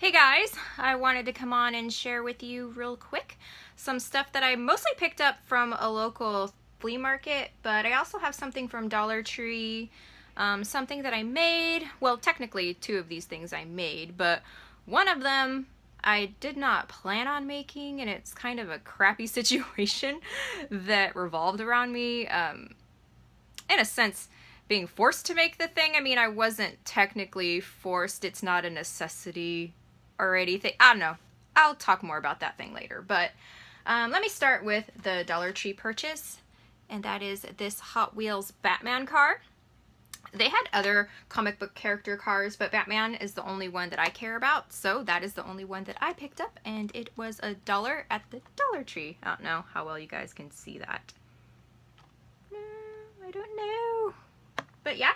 Hey guys, I wanted to come on and share with you real quick some stuff that I mostly picked up from a local flea market, but I also have something from Dollar Tree, something that I made. Well, technically two of these things I made, but one of them I did not plan on making, and it's kind of a crappy situation that revolved around me, in a sense, being forced to make the thing. I mean, I wasn't technically forced. It's not a necessity or anything. I don't know. I'll talk more about that thing later. But let me start with the Dollar Tree purchase. And that is this Hot Wheels Batman car. They had other comic book character cars, but Batman is the only one that I care about. So that is the only one that I picked up. And it was $1 at the Dollar Tree. I don't know how well you guys can see that. I don't know. But yeah,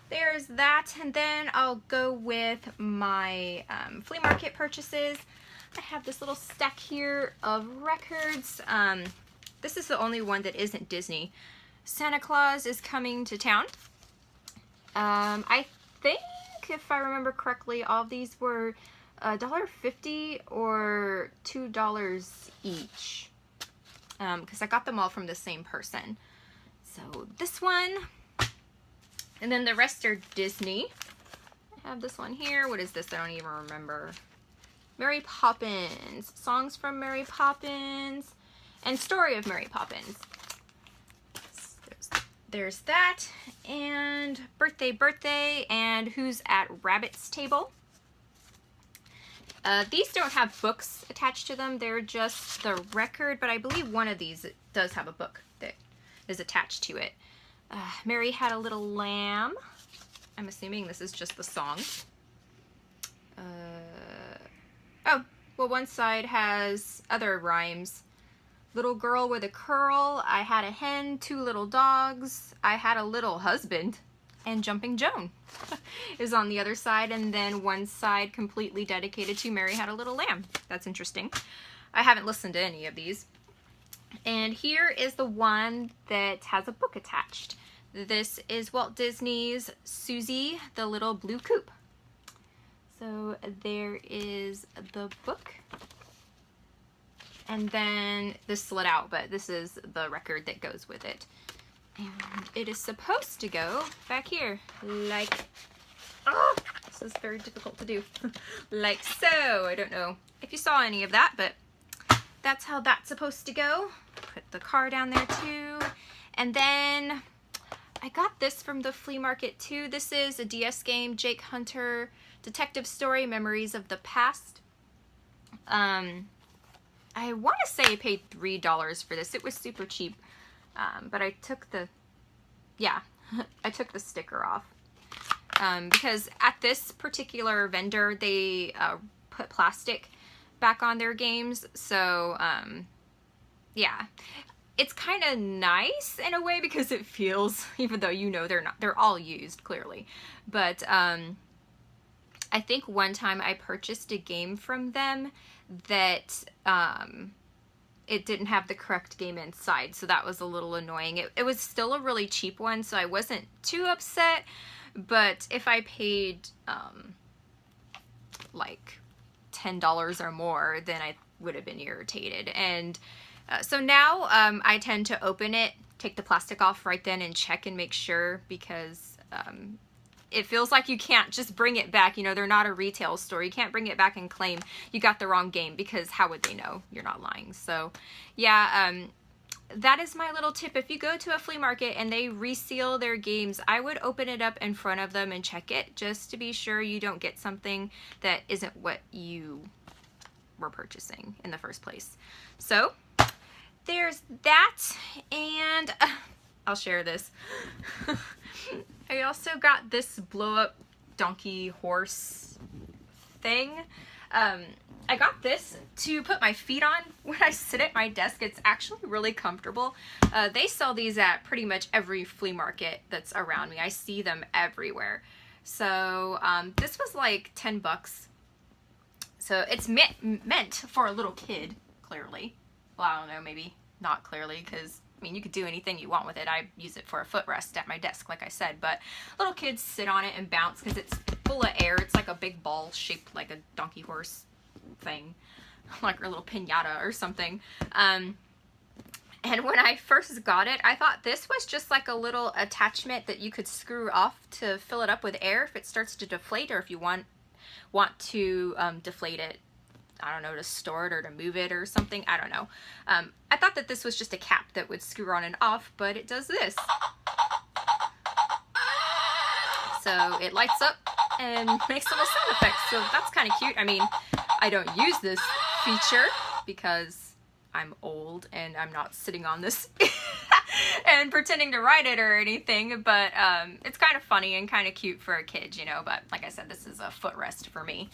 there's that. And then I'll go with my flea market purchases. I have this little stack here of records. This is the only one that isn't Disney. Santa Claus is Coming to Town. I think, if I remember correctly, all of these were $1.50 or $2 each. Because I got them all from the same person. So this one. And then the rest are Disney. I have this one here. What is this? I don't even remember. Mary Poppins. Songs from Mary Poppins. And Story of Mary Poppins. There's that. And Birthday. And Who's at Rabbit's Table. These don't have books attached to them. They're just the record. But I believe one of these does have a book that is attached to it. Mary Had a Little Lamb. I'm assuming this is just the song. Oh, well, one side has other rhymes. Little Girl with a Curl. I Had a Hen. Two Little Dogs. I Had a Little Husband. And Jumping Joan is on the other side. And then one side completely dedicated to Mary Had a Little Lamb. That's interesting. I haven't listened to any of these. And here is the one that has a book attached. This is Walt Disney's Susie, the Little Blue Coupe. So there is the book. And then this slid out, but this is the record that goes with it. And it is supposed to go back here, like, oh, this is very difficult to do, like so. I don't know if you saw any of that, but that's how that's supposed to go. Put the car down there too. And then I got this from the flea market too. This is a DS game, Jake Hunter, Detective Story, Memories of the Past. I want to say I paid $3 for this. It was super cheap. But I took the, I took the sticker off. Because at this particular vendor, they put plastic back on their games. So, yeah. It's kind of nice in a way because it feels, even though you know they're all used, clearly. But I think one time I purchased a game from them that it didn't have the correct game inside, so that was a little annoying. It was still a really cheap one, so I wasn't too upset, but if I paid like $10 or more, then I would have been irritated. And so now I tend to open it, take the plastic off right then and check and make sure, because it feels like you can't just bring it back. You know, they're not a retail store. You can't bring it back and claim you got the wrong game, because how would they know you're not lying? So yeah, that is my little tip. If you go to a flea market and they reseal their games, I would open it up in front of them and check it, just to be sure you don't get something that isn't what you were purchasing in the first place. So there's that, and I'll share this. I also got this blow-up donkey horse thing. I got this to put my feet on when I sit at my desk. It's actually really comfortable. They sell these at pretty much every flea market that's around me. I see them everywhere. So this was like 10 bucks. So it's meant for a little kid, clearly. Well, I don't know, maybe not clearly, because I mean, you could do anything you want with it. I use it for a footrest at my desk, like I said, but little kids sit on it and bounce because it's full of air. It's like a big ball shaped like a donkey horse thing, like a little piñata or something. And when I first got it, I thought this was just like a little attachment that you could screw off to fill it up with air if it starts to deflate, or if you want to deflate it, I don't know, to store it or to move it or something. I don't know. I thought that this was just a cap that would screw on and off, but it does this. So it lights up and makes little sound effects. So that's kind of cute. I mean, I don't use this feature because I'm old and I'm not sitting on this and pretending to ride it or anything, but it's kind of funny and kind of cute for a kid, you know, but like I said, this is a footrest for me.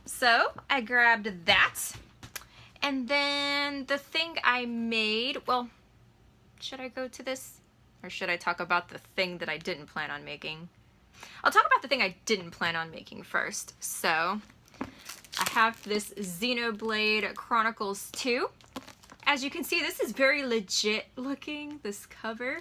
So I grabbed that, and then the thing I made, well, should I go to this, or should I talk about the thing that I didn't plan on making? I'll talk about the thing I didn't plan on making first. So I have this Xenoblade Chronicles 2. As you can see, this is very legit looking, this cover.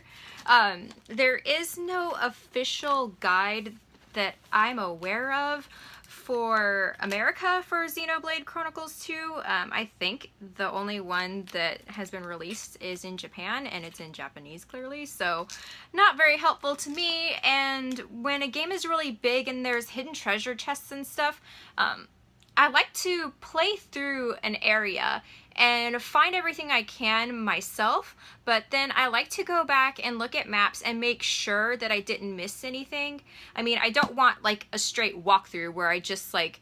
There is no official guide that I'm aware of for America for Xenoblade Chronicles 2. I think the only one that has been released is in Japan, and it's in Japanese clearly, so not very helpful to me. And when a game is really big and there's hidden treasure chests and stuff, I like to play through an area and find everything I can myself, but then I like to go back and look at maps and make sure that I didn't miss anything. I mean, I don't want like a straight walkthrough where I just like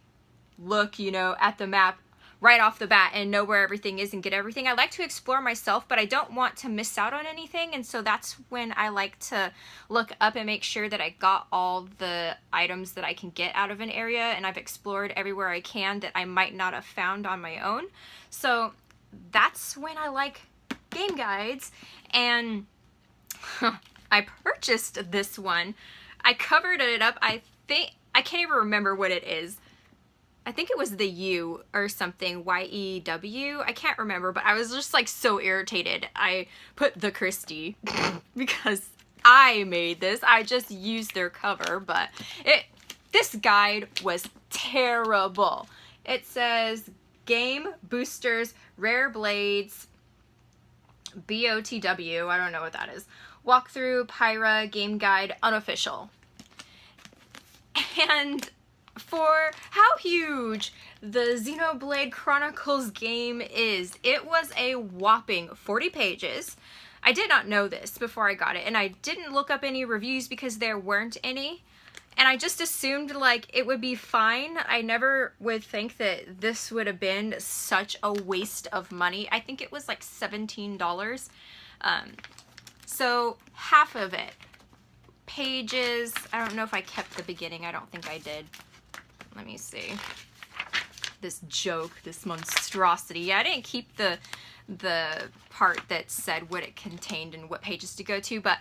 look, you know, at the map right off the bat and know where everything is and get everything. I like to explore myself, but I don't want to miss out on anything, and so that's when I like to look up and make sure that I got all the items that I can get out of an area, and I've explored everywhere I can that I might not have found on my own. So that's when I like game guides, and I purchased this one. I covered it up. I can't even remember what it is. I think it was the U or something, Y-E-W. I can't remember, but I was just like so irritated. I put the Christie because I made this. I just used their cover, but this guide was terrible. It says Game Boosters Rare Blades BOTW. I don't know what that is. Walkthrough Pyra Game Guide Unofficial. And for how huge the Xenoblade Chronicles game is, it was a whopping 40 pages. I did not know this before I got it, and I didn't look up any reviews because there weren't any, and I just assumed like it would be fine. I never would think that this would have been such a waste of money. I think it was like $17. So half of it. Pages, I don't know if I kept the beginning. I don't think I did. Let me see. This joke, this monstrosity. Yeah, I didn't keep the part that said what it contained and what pages to go to, but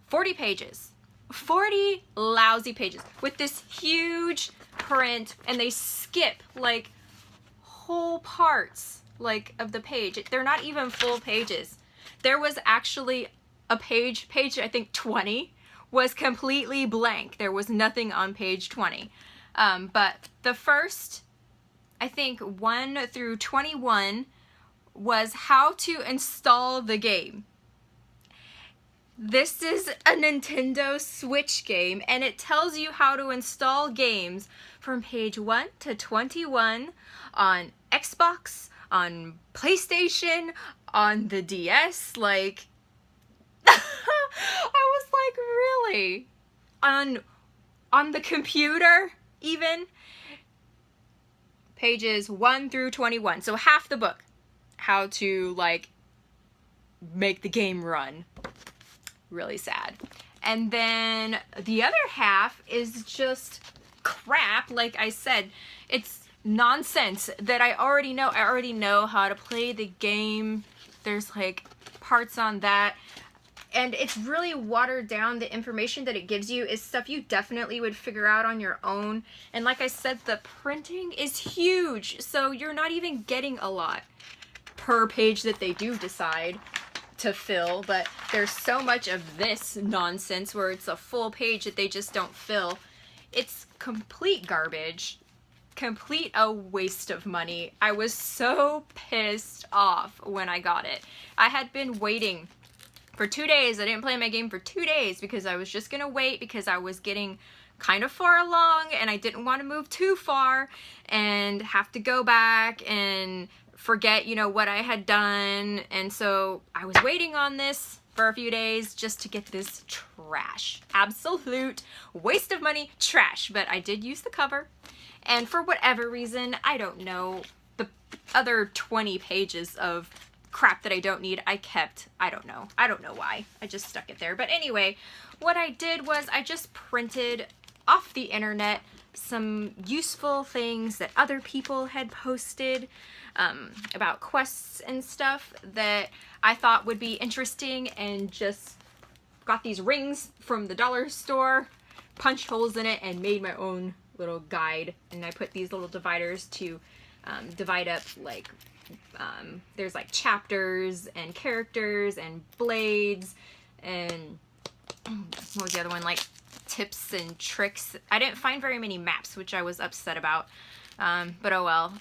40 pages. 40 lousy pages with this huge print, and they skip like whole parts like of the page. They're not even full pages. There was actually a page I think 20 was completely blank. There was nothing on page 20. But the first, I think 1 through 21 was how to install the game. This is a Nintendo Switch game, and it tells you how to install games from page 1 to 21 on Xbox, on PlayStation, on the DS, like, I was like, really? On the computer, even? Pages 1 through 21, so half the book. How to, like, make the game run. Really sad. And then the other half is just crap. Like I said, it's nonsense that I already know. I already know how to play the game. There's like parts on that. And it's really watered down. The information that it gives you is stuff you definitely would figure out on your own. And like I said, the printing is huge. So you're not even getting a lot per page that they do decide to fill, but there's so much of this nonsense where it's a full page that they just don't fill. It's complete garbage. Complete a waste of money. I was so pissed off when I got it. I had been waiting for 2 days. I didn't play my game for 2 days because I was just gonna wait because I was getting kind of far along and I didn't want to move too far and have to go back and forget, you know, what I had done. And so I was waiting on this for a few days just to get this trash. Absolute waste of money, trash. But I did use the cover. And for whatever reason, I don't know, the other 20 pages of crap that I don't need, I kept. I don't know why. I just stuck it there. But anyway, what I did was I just printed off the internet some useful things that other people had posted about quests and stuff that I thought would be interesting, and just got these rings from the dollar store, punched holes in it, and made my own little guide. And I put these little dividers to divide up, like there's like chapters and characters and blades and what was the other one, like tips and tricks. I didn't find very many maps, which I was upset about, but oh well.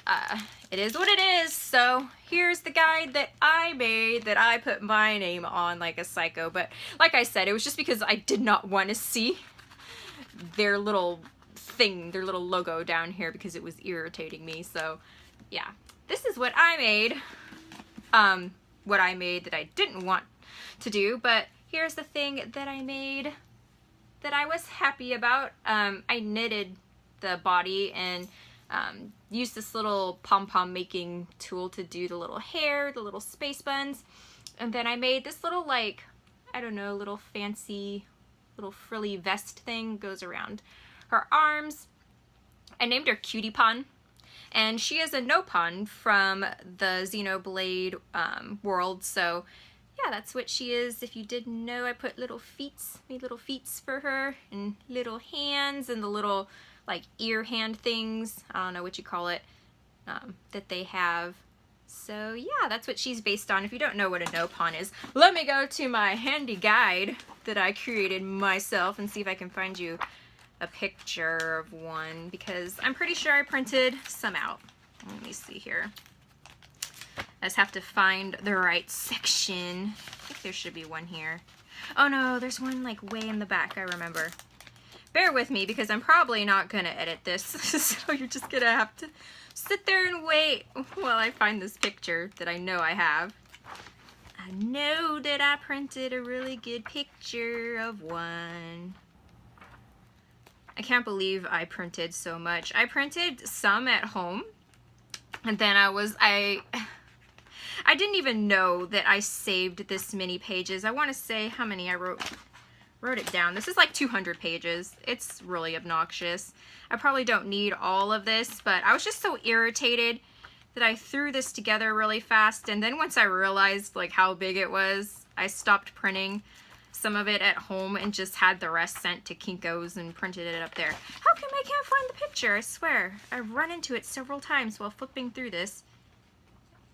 It is what it is. So here's the guide that I made, that I put my name on like a psycho. But like I said, it was just because I did not want to see their little thing, their little logo down here, because it was irritating me. So yeah, this is what I made. What I made that I didn't want to do, but here's the thing that I made that I was happy about. I knitted the body and used this little pom-pom making tool to do the little hair, the little space buns. And then I made this little, like, I don't know, little fancy little frilly vest thing goes around her arms. I named her Cutie Pon, and she is a Nopon from the Xenoblade world. So yeah, that's what she is. If you didn't know, I put little feets, made little feets for her, and little hands, and the little like ear hand things, I don't know what you call it, that they have. So yeah, that's what she's based on. If you don't know what a Nopon is, let me go to my handy guide that I created myself and see if I can find you a picture of one, because I'm pretty sure I printed some out. Let me see here. I just have to find the right section. I think there should be one here. Oh no, there's one like way in the back, I remember. Bear with me because I'm probably not gonna edit this, so you're just gonna have to sit there and wait while I find this picture that I know I have. I know that I printed a really good picture of one. I can't believe I printed so much. I printed some at home, and then I didn't even know that I saved this many pages. I want to say how many I wrote it down. This is like 200 pages. It's really obnoxious. I probably don't need all of this, but I was just so irritated that I threw this together really fast. And then once I realized like how big it was, I stopped printing some of it at home and just had the rest sent to Kinko's and printed it up there. How come I can't find the picture? I swear, I've run into it several times while flipping through this,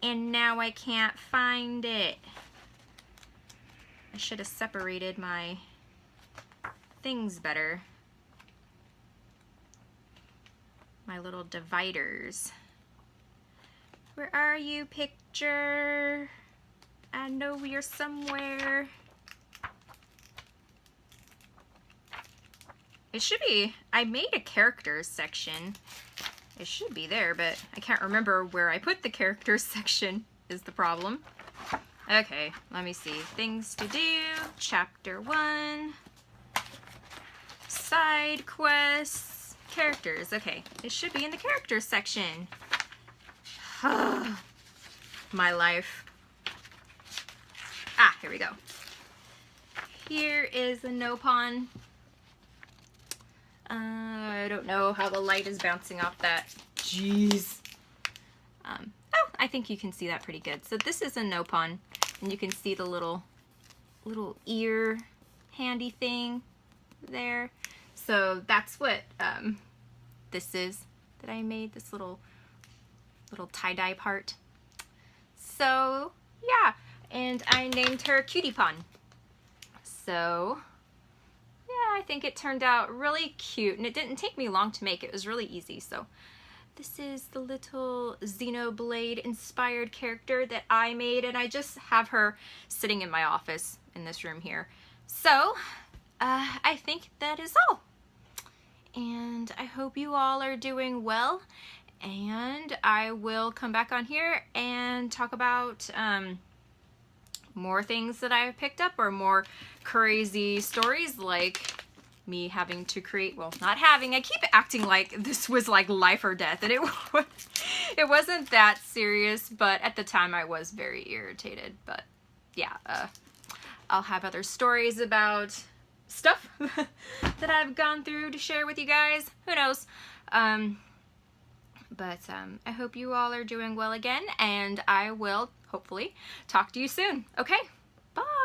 and now I can't find it. I should have separated my things better. My little dividers. Where are you, picture? I know you're somewhere. It should be, I made a characters section. It should be there, but I can't remember where I put the characters section is the problem. Okay, let me see. Things to do, chapter 1, side quests, characters. Okay, it should be in the characters section. My life. Ah, here we go. Here is the Nopon. I don't know how the light is bouncing off that. Jeez. Oh, I think you can see that pretty good. So this is a Nopon, and you can see the little ear handy thing there. So that's what this is that I made, this little tie-dye part. So yeah, and I named her Cutie Pon. So yeah, I think it turned out really cute, and it didn't take me long to make. It was really easy. So this is the little Xenoblade inspired character that I made, and I just have her sitting in my office in this room here. So I think that is all. And I hope you all are doing well, and I will come back on here and talk about more things that I've picked up, or more crazy stories like me having to create, well, not having, I keep acting like this was like life or death, and it wasn't that serious, but at the time I was very irritated. But yeah, I'll have other stories about stuff that I've gone through to share with you guys. Who knows? But I hope you all are doing well again, and I will hopefully talk to you soon. Okay, bye.